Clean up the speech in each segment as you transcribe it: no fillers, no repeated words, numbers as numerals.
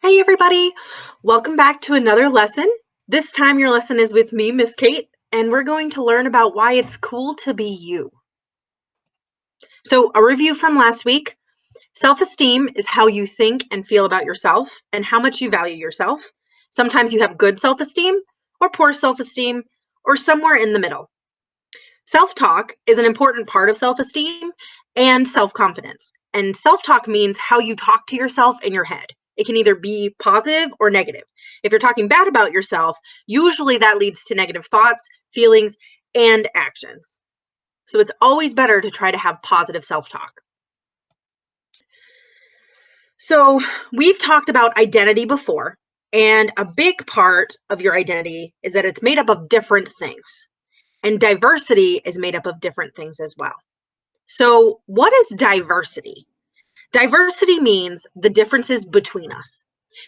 Hey everybody, welcome back to another lesson. This time your lesson is with me, Miss Cait, and we're going to learn about why it's cool to be you. So a review from last week, self-esteem is how you think and feel about yourself and how much you value yourself. Sometimes you have good self-esteem or poor self-esteem or somewhere in the middle. Self-talk is an important part of self-esteem and self-confidence. And self-talk means how you talk to yourself in your head. It can either be positive or negative. If you're talking bad about yourself, usually that leads to negative thoughts, feelings, and actions. So it's always better to try to have positive self-talk. So we've talked about identity before, and a big part of your identity is that it's made up of different things. And diversity is made up of different things as well. So what is diversity? Diversity means the differences between us.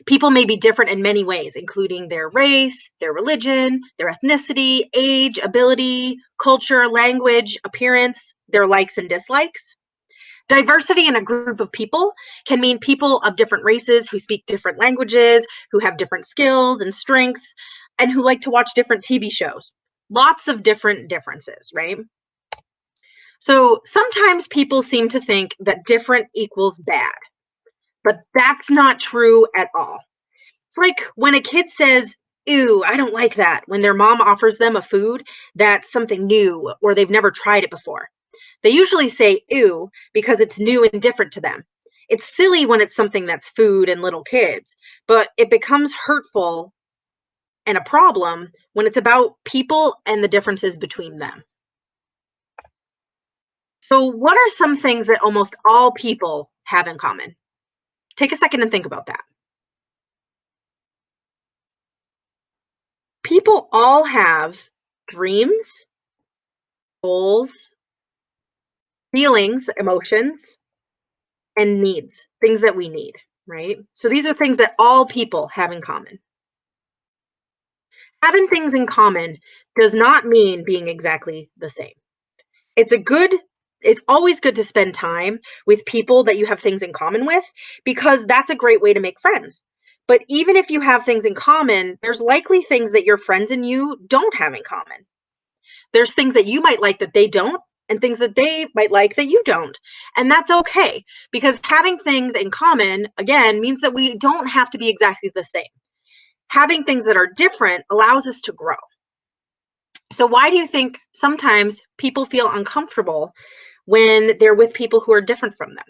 People may be different in many ways, including their race, their religion, their ethnicity, age, ability, culture, language, appearance, their likes and dislikes. Diversity in a group of people can mean people of different races who speak different languages, who have different skills and strengths, and who like to watch different TV shows. Lots of different differences, right? So sometimes people seem to think that different equals bad, but that's not true at all. It's like when a kid says, "Ew, I don't like that," when their mom offers them a food that's something new or they've never tried it before. They usually say ew because it's new and different to them. It's silly when it's something that's food and little kids, but it becomes hurtful and a problem when it's about people and the differences between them. So, what are some things that almost all people have in common? Take a second and think about that. People all have dreams, goals, feelings, emotions, and needs, things that we need, right? So, these are things that all people have in common. Having things in common does not mean being exactly the same. It's a good it's always good to spend time with people that you have things in common with because that's a great way to make friends. But even if you have things in common, there's likely things that your friends and you don't have in common. There's things that you might like that they don't and things that they might like that you don't. And that's okay because having things in common again means that we don't have to be exactly the same. Having things that are different allows us to grow. So why do you think sometimes people feel uncomfortable when they're with people who are different from them?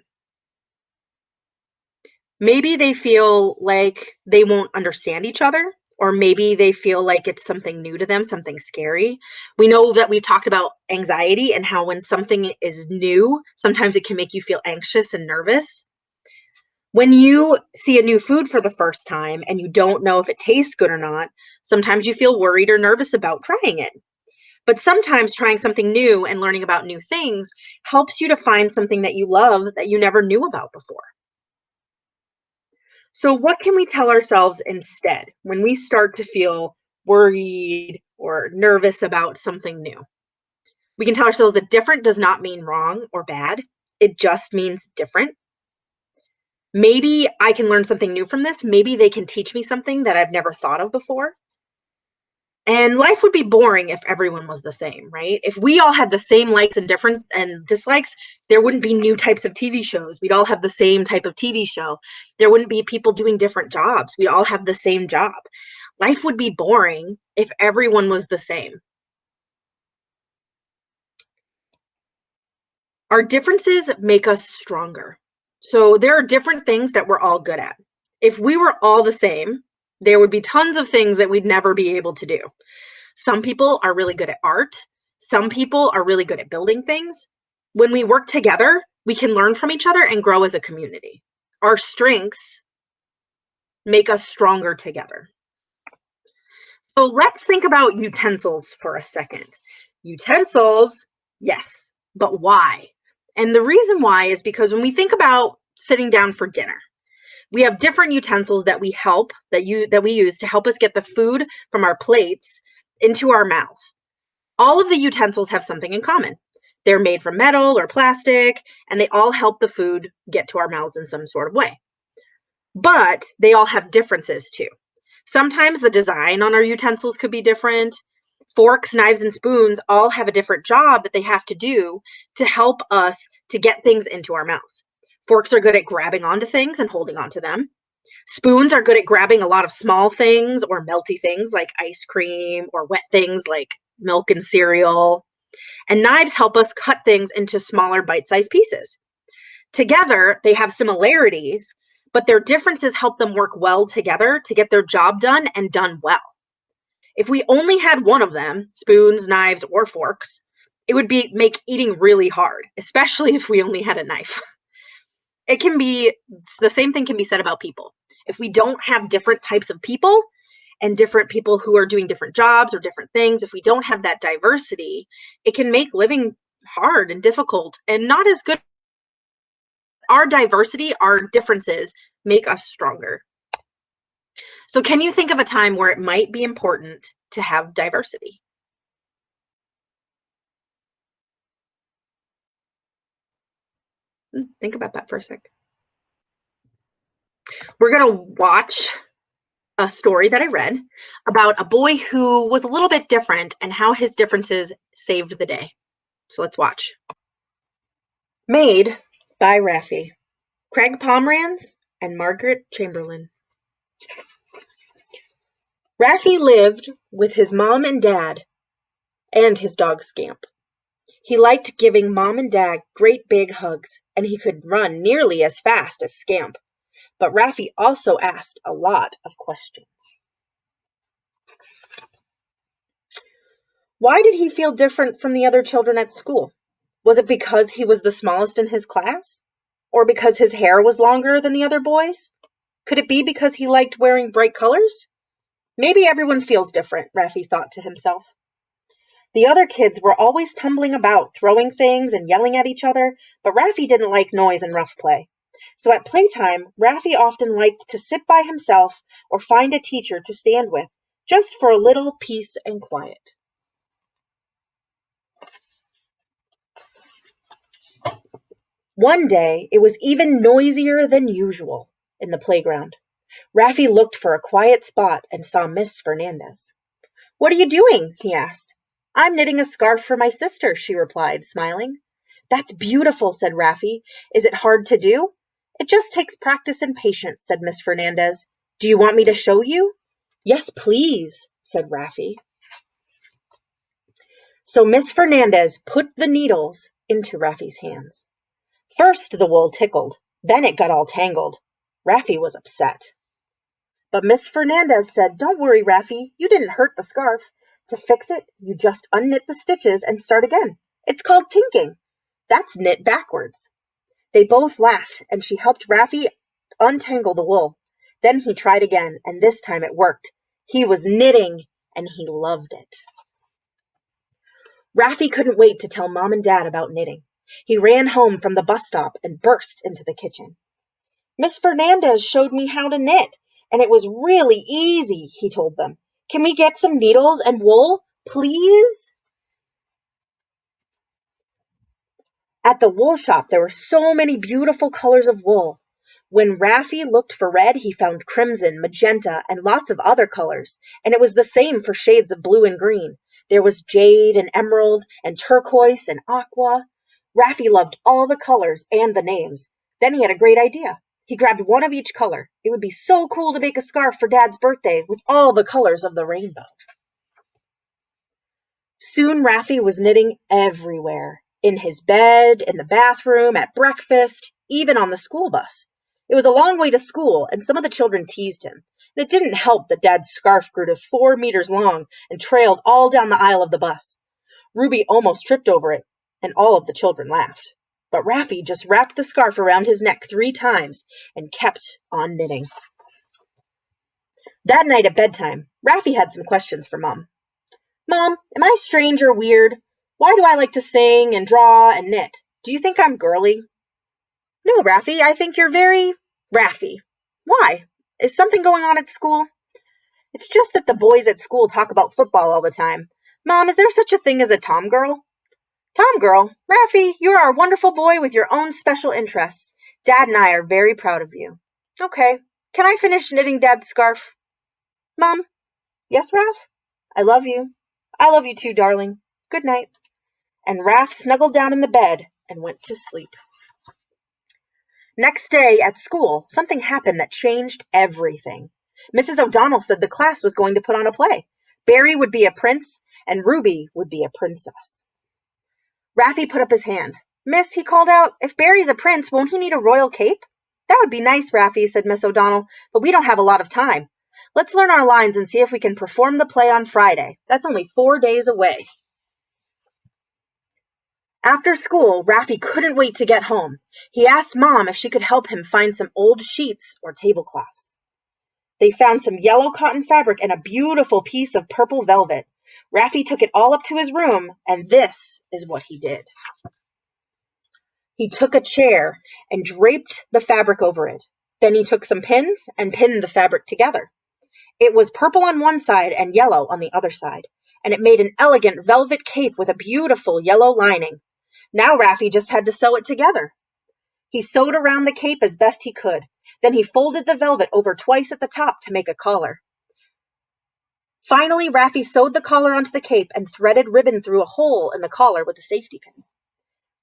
Maybe they feel like they won't understand each other, or maybe they feel like it's something new to them, something scary. We know that we've talked about anxiety and how when something is new, sometimes it can make you feel anxious and nervous. When you see a new food for the first time and you don't know if it tastes good or not, sometimes you feel worried or nervous about trying it. But sometimes trying something new and learning about new things helps you to find something that you love that you never knew about before. So, what can we tell ourselves instead when we start to feel worried or nervous about something new? We can tell ourselves that different does not mean wrong or bad, it just means different. Maybe I can learn something new from this. Maybe they can teach me something that I've never thought of before. And life would be boring if everyone was the same, right? If we all had the same likes and different and dislikes, there wouldn't be new types of TV shows. We'd all have the same type of TV show. There wouldn't be people doing different jobs. We'd all have the same job. Life would be boring if everyone was the same. Our differences make us stronger. So there are different things that we're all good at. If we were all the same, there would be tons of things that we'd never be able to do. Some people are really good at art. Some people are really good at building things. When we work together, we can learn from each other and grow as a community. Our strengths make us stronger together. So let's think about utensils for a second. Utensils, yes, but why? And the reason why is because when we think about sitting down for dinner, we have different utensils that we use to help us get the food from our plates into our mouths. All of the utensils have something in common. They're made from metal or plastic, and they all help the food get to our mouths in some sort of way. But they all have differences too. Sometimes the design on our utensils could be different. Forks, knives, and spoons all have a different job that they have to do to help us to get things into our mouths. Forks are good at grabbing onto things and holding onto them. Spoons are good at grabbing a lot of small things or melty things like ice cream or wet things like milk and cereal. And knives help us cut things into smaller bite-sized pieces. Together, they have similarities, but their differences help them work well together to get their job done and done well. If we only had one of them, spoons, knives, or forks, it would make eating really hard, especially if we only had a knife. The same thing can be said about people. If we don't have different types of people and different people who are doing different jobs or different things, if we don't have that diversity, it can make living hard and difficult and not as good. Our diversity, our differences make us stronger. So can you think of a time where it might be important to have diversity? Think about that for a sec. We're going to watch a story that I read about a boy who was a little bit different and how his differences saved the day. So let's watch. Made by Raffi, Craig Pomeranz, and Margaret Chamberlain. Raffi lived with his mom and dad and his dog Scamp. He liked giving mom and dad great big hugs, and he could run nearly as fast as Scamp. But Raffi also asked a lot of questions. Why did he feel different from the other children at school? Was it because he was the smallest in his class? Or because his hair was longer than the other boys? Could it be because he liked wearing bright colors? Maybe everyone feels different, Raffi thought to himself. The other kids were always tumbling about, throwing things and yelling at each other, but Raffi didn't like noise and rough play. So at playtime, Raffi often liked to sit by himself or find a teacher to stand with, just for a little peace and quiet. One day, it was even noisier than usual in the playground. Raffi looked for a quiet spot and saw Miss Fernandez. "What are you doing?" he asked. "I'm knitting a scarf for my sister," she replied, smiling. "That's beautiful," said Raffi. "Is it hard to do?" "It just takes practice and patience," said Miss Fernandez. "Do you want me to show you?" "Yes, please," said Raffi. So Miss Fernandez put the needles into Raffi's hands. First the wool tickled, then it got all tangled. Raffi was upset. But Miss Fernandez said, "Don't worry, Raffi, you didn't hurt the scarf. To fix it, you just unknit the stitches and start again. It's called tinking. That's knit backwards." They both laughed, and she helped Raffi untangle the wool. Then he tried again, and this time it worked. He was knitting, and he loved it. Raffi couldn't wait to tell Mom and Dad about knitting. He ran home from the bus stop and burst into the kitchen. "Miss Fernandez showed me how to knit, and it was really easy," he told them. "Can we get some needles and wool, please?" At the wool shop, there were so many beautiful colors of wool. When Raffi looked for red, he found crimson, magenta, and lots of other colors, and it was the same for shades of blue and green. There was jade and emerald and turquoise and aqua. Raffi loved all the colors and the names. Then he had a great idea. He grabbed one of each color. It would be so cool to make a scarf for Dad's birthday with all the colors of the rainbow. Soon Raffi was knitting everywhere. In his bed, in the bathroom, at breakfast, even on the school bus. It was a long way to school, and some of the children teased him. And it didn't help that Dad's scarf grew to 4 meters long and trailed all down the aisle of the bus. Ruby almost tripped over it, and all of the children laughed. But Raffi just wrapped the scarf around his neck 3 times and kept on knitting. That night at bedtime, Raffi had some questions for Mom. "Mom, am I strange or weird? Why do I like to sing and draw and knit? Do you think I'm girly?" "No, Raffi, I think you're very Raffi." "Why? Is something going on at school?" "It's just that the boys at school talk about football all the time. Mom, is there such a thing as a Tom girl?" "Tom girl? Raffi, you are a wonderful boy with your own special interests. Dad and I are very proud of you." "Okay." can I finish knitting Dad's scarf? Mom, yes, Raph? I love you. I love you too, darling. Good night. And Raph snuggled down in the bed and went to sleep. Next day at school, something happened that changed everything. Mrs. O'Donnell said the class was going to put on a play. Barry would be a prince, and Ruby would be a princess. Raffy put up his hand. Miss, he called out, if Barry's a prince, won't he need a royal cape? That would be nice, Raffy, said Miss O'Donnell, but we don't have a lot of time. Let's learn our lines and see if we can perform the play on Friday. That's only 4 days away. After school, Raffy couldn't wait to get home. He asked Mom if she could help him find some old sheets or tablecloths. They found some yellow cotton fabric and a beautiful piece of purple velvet. Raffy took it all up to his room, and this is what he did. He took a chair and draped the fabric over it. Then he took some pins and pinned the fabric together. It was purple on one side and yellow on the other side, and it made an elegant velvet cape with a beautiful yellow lining. Now Raffy just had to sew it together. He sewed around the cape as best he could. Then he folded the velvet over twice at the top to make a collar. Finally, Raffy sewed the collar onto the cape and threaded ribbon through a hole in the collar with a safety pin.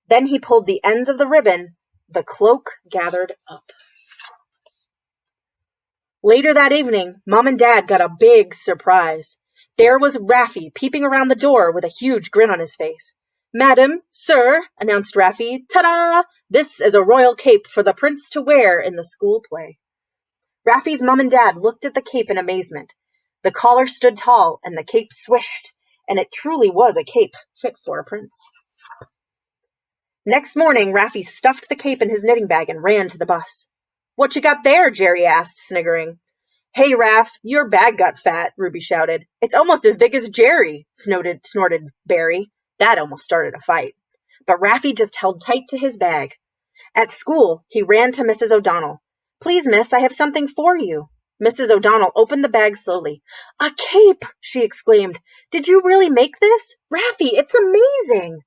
Then he pulled the ends of the ribbon. The cloak gathered up. Later that evening, Mom and Dad got a big surprise. There was Raffy peeping around the door with a huge grin on his face. Madam, sir, announced Raffy, ta-da! This is a royal cape for the prince to wear in the school play. Raffy's mom and dad looked at the cape in amazement. The collar stood tall, and the cape swished, and it truly was a cape fit for a prince. Next morning, Raffy stuffed the cape in his knitting bag and ran to the bus. What you got there? Jerry asked, sniggering. Hey, Raff, your bag got fat, Ruby shouted. It's almost as big as Jerry, snorted Barry. That almost started a fight. But Raffy just held tight to his bag. At school, he ran to Mrs. O'Donnell. Please, miss, I have something for you. Mrs. O'Donnell opened the bag slowly. A cape, she exclaimed. Did you really make this? Raffy, it's amazing.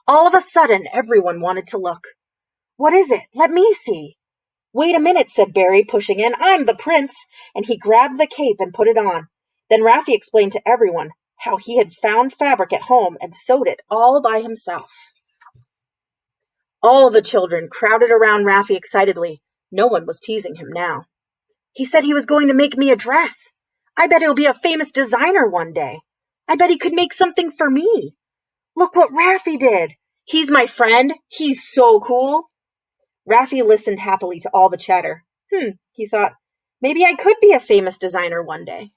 All of a sudden, everyone wanted to look. What is it? Let me see. Wait a minute, said Barry, pushing in. I'm the prince. And he grabbed the cape and put it on. Then Raffy explained to everyone how he had found fabric at home and sewed it all by himself. All the children crowded around Raffy excitedly. No one was teasing him now. He said he was going to make me a dress. I bet he'll be a famous designer one day. I bet he could make something for me. Look what Raffy did. He's my friend. He's so cool. Raffy listened happily to all the chatter. He thought, maybe I could be a famous designer one day.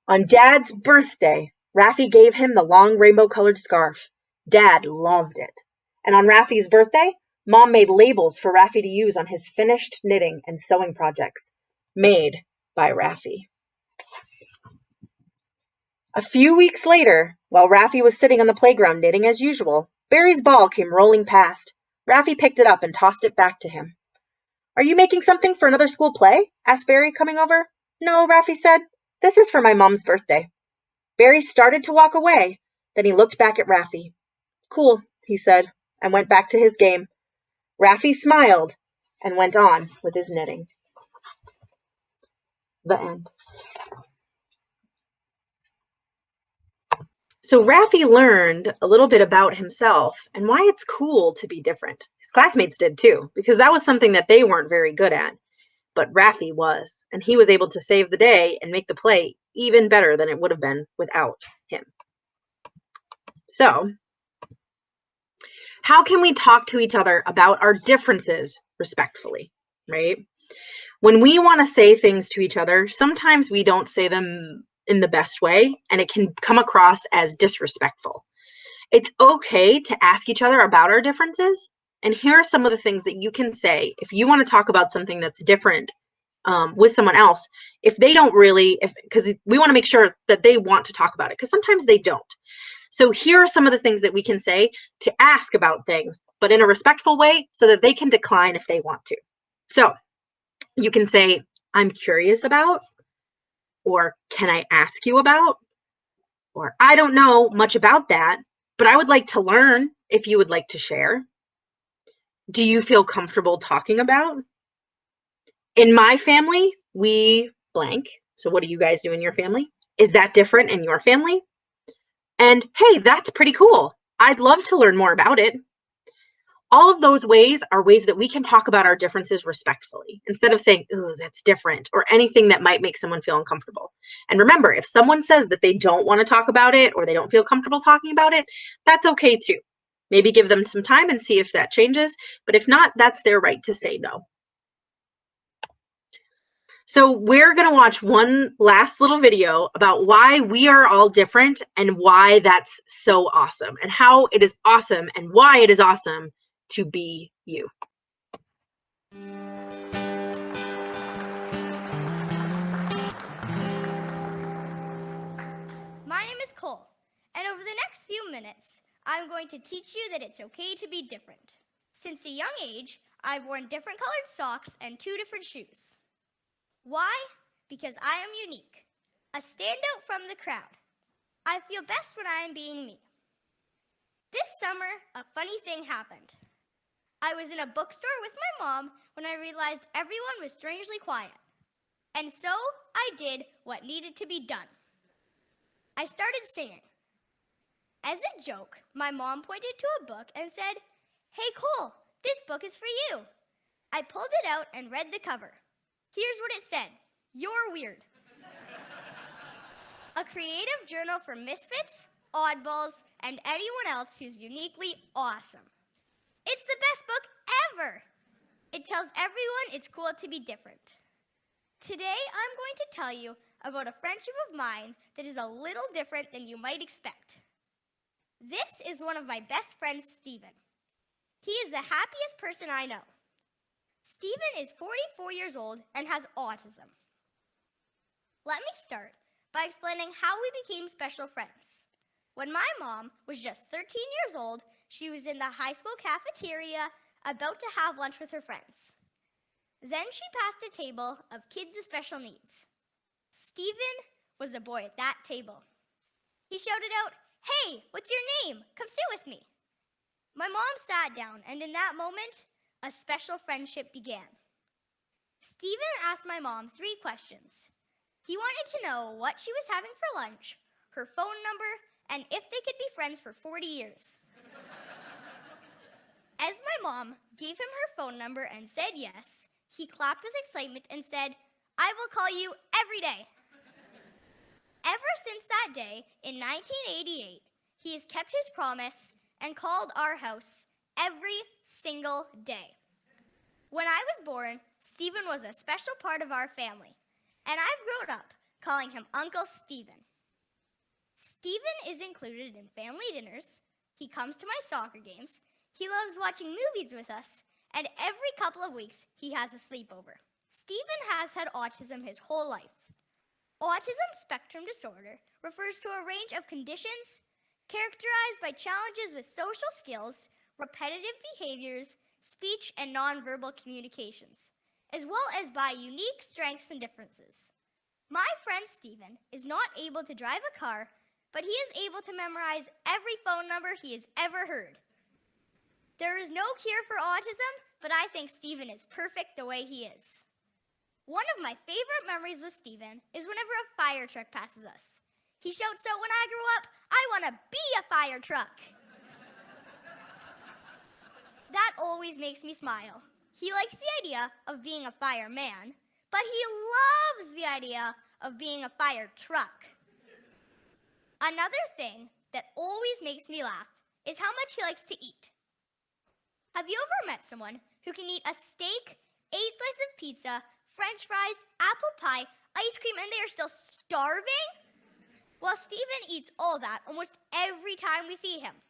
On Dad's birthday, Raffy gave him the long rainbow-colored scarf. Dad loved it. And on Raffy's birthday, Mom made labels for Raffy to use on his finished knitting and sewing projects, made by Raffy. A few weeks later, while Raffy was sitting on the playground knitting as usual, Barry's ball came rolling past. Raffy picked it up and tossed it back to him. Are you making something for another school play? Asked Barry, coming over. No, Raffy said. This is for my mom's birthday. Barry started to walk away. Then he looked back at Raffy. Cool, he said, and went back to his game. Raffy smiled and went on with his knitting. The end. So Raffy learned a little bit about himself and why it's cool to be different. His classmates did too, because that was something that they weren't very good at. But Raffy was, and he was able to save the day and make the play even better than it would have been without him. So, how can we talk to each other about our differences respectfully, right? When we want to say things to each other, sometimes we don't say them in the best way, and it can come across as disrespectful. It's okay to ask each other about our differences, and here are some of the things that you can say if you want to talk about something that's different with someone else, if they don't really, because we want to make sure that they want to talk about it, because sometimes they don't. So here are some of the things that we can say to ask about things, but in a respectful way so that they can decline if they want to. So you can say, I'm curious about, or can I ask you about, or I don't know much about that, but I would like to learn if you would like to share. Do you feel comfortable talking about? In my family, we blank. So what do you guys do in your family? Is that different in your family? And hey, that's pretty cool. I'd love to learn more about it. All of those ways are ways that we can talk about our differences respectfully instead of saying, "Ooh, that's different," or anything that might make someone feel uncomfortable. And remember, if someone says that they don't want to talk about it or they don't feel comfortable talking about it, that's okay too. Maybe give them some time and see if that changes. But if not, that's their right to say no. So we're going to watch one last little video about why we are all different and why that's so awesome and how it is awesome and why it is awesome to be you. My name is Cole, and over the next few minutes, I'm going to teach you that it's okay to be different. Since a young age, I've worn different colored socks and 2 different shoes. Why? Because I am unique, a standout from the crowd. I feel best when I am being me. This summer, a funny thing happened. I was in a bookstore with my mom when I realized everyone was strangely quiet. And so I did what needed to be done. I started singing. As a joke, my mom pointed to a book and said, "Hey Cole, this book is for you." I pulled it out and read the cover. Here's what it said: "You're weird." A creative journal for misfits, oddballs, and anyone else who's uniquely awesome. It's the best book ever. It tells everyone it's cool to be different. Today, I'm going to tell you about a friendship of mine that is a little different than you might expect. This is one of my best friends, Steven. He is the happiest person I know. Steven is 44 years old and has autism. Let me start by explaining how we became special friends. When my mom was just 13 years old, she was in the high school cafeteria about to have lunch with her friends. Then she passed a table of kids with special needs. Steven was a boy at that table. He shouted out, "Hey, what's your name? Come sit with me." My mom sat down, and in that moment, a special friendship began. Steven asked my mom 3 questions. He wanted to know what she was having for lunch, her phone number, and if they could be friends for 40 years. As my mom gave him her phone number and said yes, he clapped with excitement and said, "I will call you every day." Ever since that day, in 1988, he has kept his promise and called our house every single day. When I was born, Steven was a special part of our family, and I've grown up calling him Uncle Steven. Steven is included in family dinners, he comes to my soccer games, he loves watching movies with us, and every couple of weeks he has a sleepover. Steven has had autism his whole life. Autism spectrum disorder refers to a range of conditions characterized by challenges with social skills, repetitive behaviors, speech and nonverbal communications, as well as by unique strengths and differences. My friend Steven is not able to drive a car, but he is able to memorize every phone number he has ever heard. There is no cure for autism, but I think Steven is perfect the way he is. One of my favorite memories with Steven is whenever a fire truck passes us. He shouts out, "When I grow up, I want to be a fire truck." That always makes me smile. He likes the idea of being a fireman, but he loves the idea of being a fire truck. Another thing that always makes me laugh is how much he likes to eat. Have you ever met someone who can eat a steak, 8 slices of pizza, French fries, apple pie, ice cream, and they are still starving? Well, Steven eats all that almost every time we see him.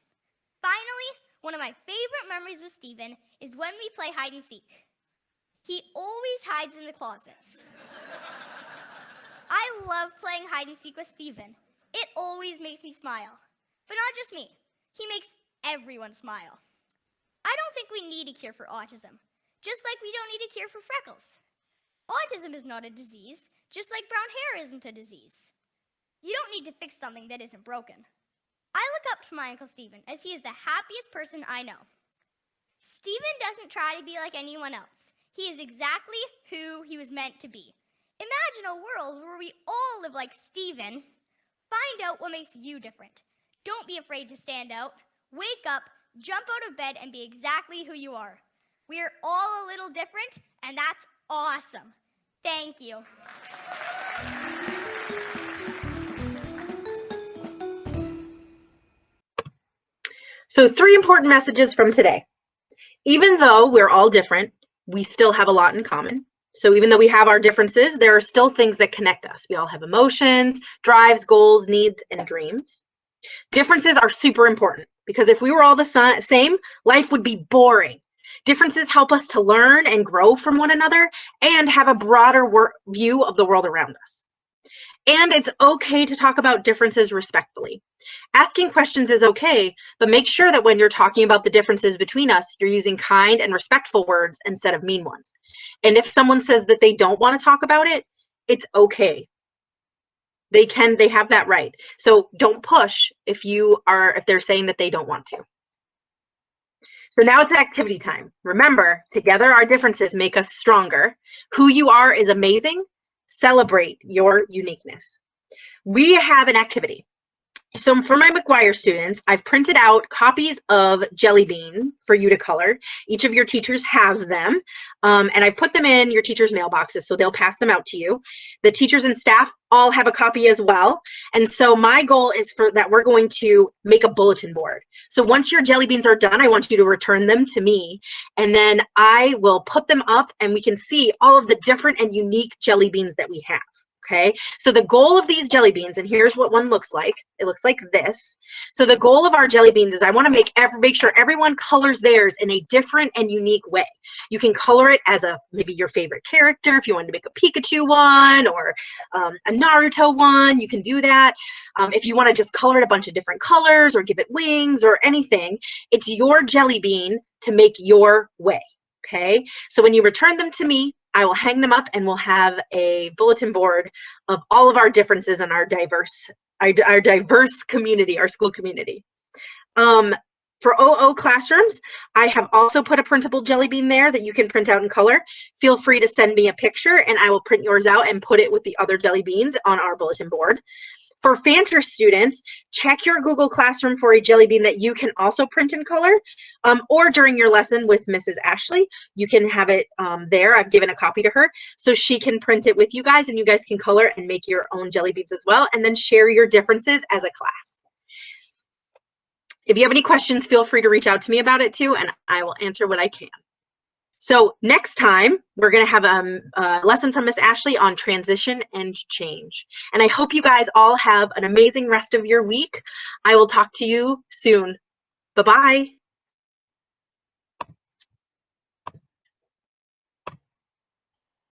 Finally, one of my favorite memories with Steven is when we play hide and seek. He always hides in the closets. I love playing hide and seek with Steven. It always makes me smile. But not just me. He makes everyone smile. I don't think we need a cure for autism, just like we don't need a cure for freckles. Autism is not a disease, just like brown hair isn't a disease. You don't need to fix something that isn't broken. I look up to my Uncle Steven as he is the happiest person I know. Steven doesn't try to be like anyone else. He is exactly who he was meant to be. Imagine a world where we all live like Steven. Find out what makes you different. Don't be afraid to stand out. Wake up, jump out of bed, and be exactly who you are. We are all a little different, and that's awesome. Thank you. So 3 important messages from today. Even though we're all different, we still have a lot in common. So even though we have our differences, there are still things that connect us. We all have emotions, drives, goals, needs, and dreams. Differences are super important because if we were all the same, life would be boring. Differences help us to learn and grow from one another and have a broader view of the world around us. And it's okay to talk about differences respectfully. Asking questions is okay, but make sure that when you're talking about the differences between us, you're using kind and respectful words instead of mean ones. And if someone says that they don't want to talk about it, it's okay. They have that right. So don't push if they're saying that they don't want to. So now it's activity time. Remember, together our differences make us stronger. Who you are is amazing. Celebrate your uniqueness. We have an activity. So for my McGuire students, I've printed out copies of Jelly Bean for you to color. Each of your teachers have them, and I put them in your teachers' mailboxes, so they'll pass them out to you. The teachers and staff all have a copy as well, and so my goal is that we're going to make a bulletin board. So once your Jelly Beans are done, I want you to return them to me, and then I will put them up, and we can see all of the different and unique Jelly Beans that we have. Okay, so the goal of these jelly beans, and here's what one looks like. It looks like this. So the goal of our jelly beans is I want to make sure everyone colors theirs in a different and unique way. You can color it as maybe your favorite character. If you wanted to make a Pikachu one or a Naruto one, you can do that. If you want to just color it a bunch of different colors or give it wings or anything, it's your jelly bean to make your way. Okay, so when you return them to me, I will hang them up and we'll have a bulletin board of all of our differences in our diverse community, our school community. For OO classrooms, I have also put a printable jelly bean there that you can print out in color. Feel free to send me a picture and I will print yours out and put it with the other jelly beans on our bulletin board. For Fancher students, check your Google Classroom for a jelly bean that you can also print in color, or during your lesson with Mrs. Ashley, you can have it there. I've given a copy to her, so she can print it with you guys, and you guys can color and make your own jelly beans as well, and then share your differences as a class. If you have any questions, feel free to reach out to me about it too, and I will answer what I can. So next time, we're going to have a lesson from Miss Ashley on transition and change. And I hope you guys all have an amazing rest of your week. I will talk to you soon. Bye-bye.